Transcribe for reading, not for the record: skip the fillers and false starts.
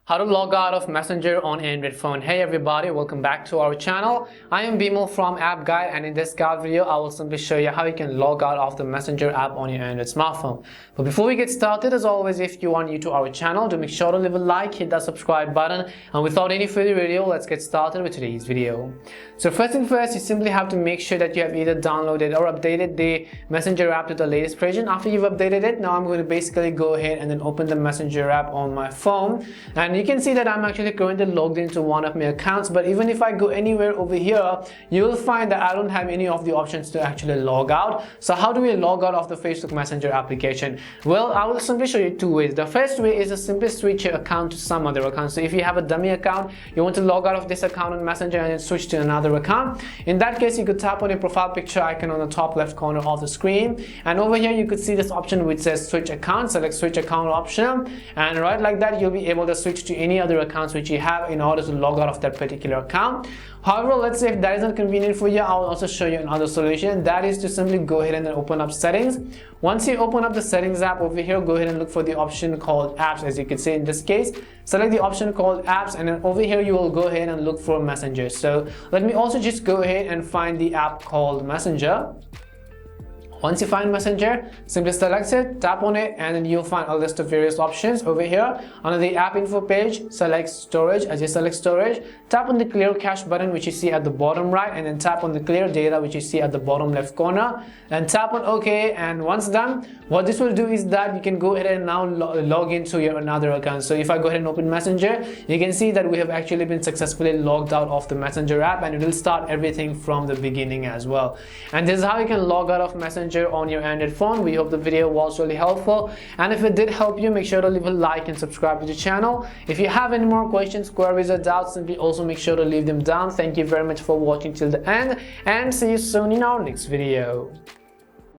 How to log out of Messenger on Android phone. Hey everybody, welcome back to our channel. I am Bimal from App Guide, and in this guide video I will simply show you how you can log out of the Messenger app on your Android smartphone. But before we get started, as always, if you are new to our channel, do make sure to leave a like, hit that subscribe button, and without any further ado, let's get started with today's video. So first thing first, you simply have to make sure that you have either downloaded or updated the Messenger app to the latest version. After you've updated it, now I'm going to basically go ahead and then open the Messenger app on my phone, and you can see that I'm actually currently logged into one of my accounts. But even if I go anywhere over here, you will find that I don't have any of the options to actually log out. So how do we log out of the Facebook Messenger application? Well, I will simply show you two ways. The first way is to simply switch your account to some other account. So if you have a dummy account, you want to log out of this account on Messenger and then switch to another account. In that case, you could tap on your profile picture icon on the top left corner of the screen, and over here you could see this option which says switch account. Select switch account option, and right like that you'll be able to switch to any other accounts which you have in order to log out of that particular account. However, let's say if that is not convenient for you, I will also show you another solution. That is to simply go ahead and then open up settings. Once you open up the settings app over here, go ahead and look for the option called apps. As you can see in this case, select the option called apps, and then over here you will go ahead and look for Messenger. So let me also just go ahead and find the app called Messenger. Once you find Messenger, simply select it, tap on it, and then you'll find a list of various options. Over here under the app info page, select storage. As you select storage, tap on the clear cache button which you see at the bottom right, and then tap on the clear data which you see at the bottom left corner, and tap on OK. And once done, what this will do is that you can go ahead and now log into your another account. So if I go ahead and open Messenger, you can see that we have actually been successfully logged out of the Messenger app, and it will start everything from the beginning as well. And this is how you can log out of Messenger on your Android phone. We hope the video was really helpful, and if it did help you, make sure to leave a like and subscribe to the channel. If you have any more questions, queries, or doubts, simply also make sure to leave them down. Thank you very much for watching till the end, and see you soon in our next video.